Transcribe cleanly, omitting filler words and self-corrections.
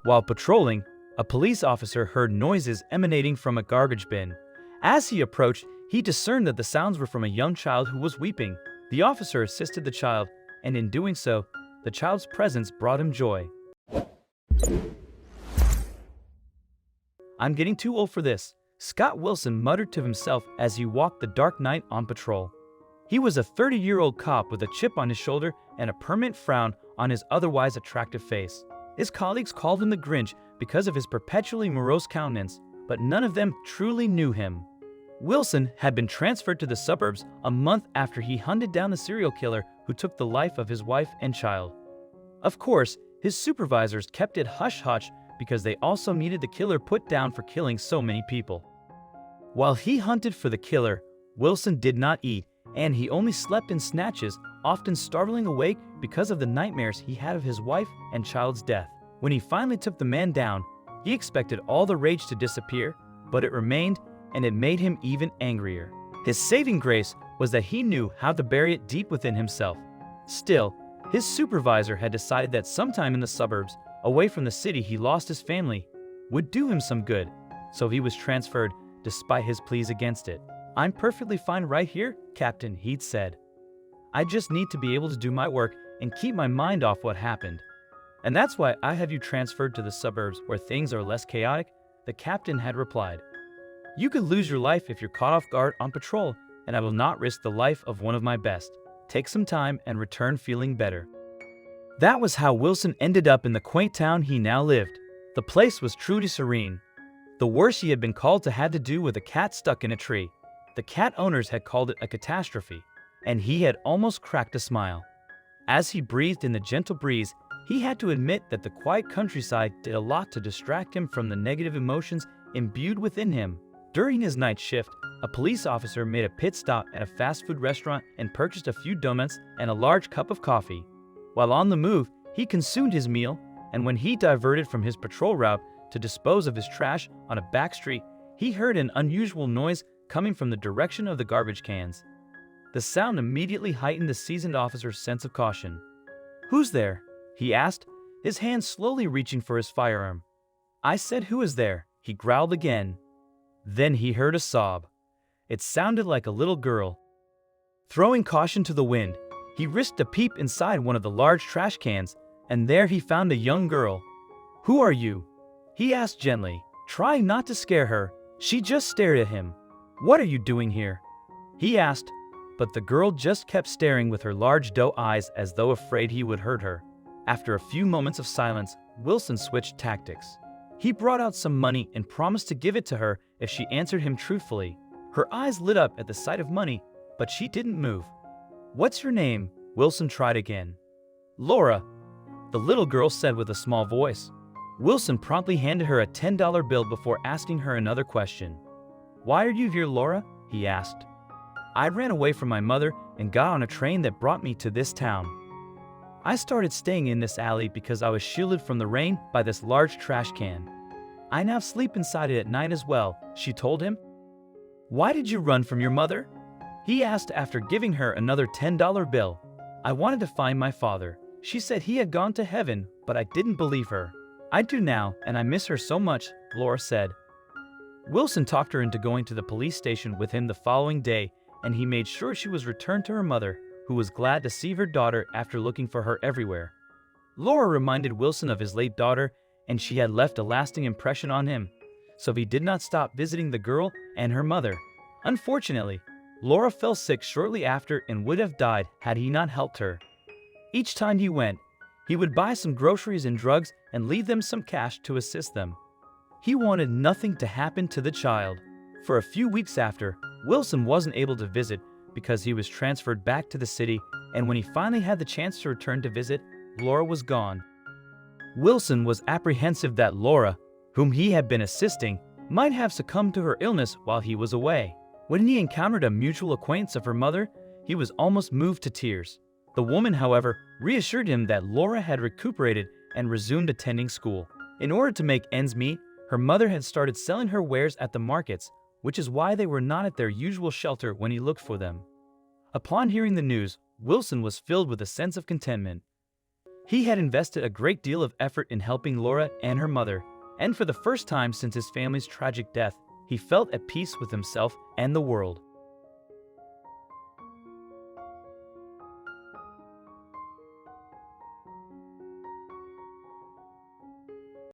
While patrolling, a police officer heard noises emanating from a garbage bin. As he approached, he discerned that the sounds were from a young child who was weeping. The officer assisted the child, and in doing so, the child's presence brought him joy. "I'm getting too old for this," Scott Wilson muttered to himself as he walked the dark night on patrol. He was a 30-year-old cop with a chip on his shoulder and a permanent frown on his otherwise attractive face. His colleagues called him the Grinch because of his perpetually morose countenance, but none of them truly knew him. Wilson had been transferred to the suburbs a month after he hunted down the serial killer who took the life of his wife and child. Of course, his supervisors kept it hush-hush because they also needed the killer put down for killing so many people. While he hunted for the killer, Wilson did not eat, and he only slept in snatches, often startling awake because of the nightmares he had of his wife and child's death. When he finally took the man down, he expected all the rage to disappear, but it remained, and it made him even angrier. His saving grace was that he knew how to bury it deep within himself. Still, his supervisor had decided that sometime in the suburbs, away from the city he lost his family, would do him some good, so he was transferred despite his pleas against it. "I'm perfectly fine right here, Captain," he'd said. "I just need to be able to do my work and keep my mind off what happened. And that's why I have you transferred to the suburbs where things are less chaotic," the captain had replied. "You could lose your life if you're caught off guard on patrol, and I will not risk the life of one of my best. Take some time and return feeling better." That was how Wilson ended up in the quaint town he now lived. The place was truly serene. The worst he had been called to had to do with a cat stuck in a tree. The cat owners had called it a catastrophe, and he had almost cracked a smile. As he breathed in the gentle breeze, he had to admit that the quiet countryside did a lot to distract him from the negative emotions imbued within him. During his night shift, a police officer made a pit stop at a fast food restaurant and purchased a few donuts and a large cup of coffee. While on the move, he consumed his meal, and when he diverted from his patrol route to dispose of his trash on a back street, he heard an unusual noise coming from the direction of the garbage cans. The sound immediately heightened the seasoned officer's sense of caution. "Who's there?" he asked, his hand slowly reaching for his firearm. "I said who is there?" he growled again. Then he heard a sob. It sounded like a little girl. Throwing caution to the wind, he risked a peep inside one of the large trash cans, and there he found a young girl. "Who are you?" he asked gently, trying not to scare her. She just stared at him. "What are you doing here?" he asked, but the girl just kept staring with her large doe eyes as though afraid he would hurt her. After a few moments of silence, Wilson switched tactics. He brought out some money and promised to give it to her if she answered him truthfully. Her eyes lit up at the sight of money, but she didn't move. "What's your name?" Wilson tried again. "Laura," the little girl said with a small voice. Wilson promptly handed her a $10 bill before asking her another question. "Why are you here, Laura?" he asked. "I ran away from my mother and got on a train that brought me to this town. I started staying in this alley because I was shielded from the rain by this large trash can. I now sleep inside it at night as well," she told him. "Why did you run from your mother?" he asked after giving her another $10 bill. "I wanted to find my father. She said he had gone to heaven, but I didn't believe her. I do now, and I miss her so much," Laura said. Wilson talked her into going to the police station with him the following day, and he made sure she was returned to her mother, who was glad to see her daughter after looking for her everywhere. Laura reminded Wilson of his late daughter, and she had left a lasting impression on him, so he did not stop visiting the girl and her mother. Unfortunately, Laura fell sick shortly after and would have died had he not helped her. Each time he went, he would buy some groceries and drugs and leave them some cash to assist them. He wanted nothing to happen to the child. For a few weeks after, Wilson wasn't able to visit because he was transferred back to the city, and when he finally had the chance to return to visit, Laura was gone. Wilson was apprehensive that Laura, whom he had been assisting, might have succumbed to her illness while he was away. When he encountered a mutual acquaintance of her mother, he was almost moved to tears. The woman, however, reassured him that Laura had recuperated and resumed attending school. In order to make ends meet, her mother had started selling her wares at the markets, which is why they were not at their usual shelter when he looked for them. Upon hearing the news, Wilson was filled with a sense of contentment. He had invested a great deal of effort in helping Laura and her mother, and for the first time since his family's tragic death, he felt at peace with himself and the world.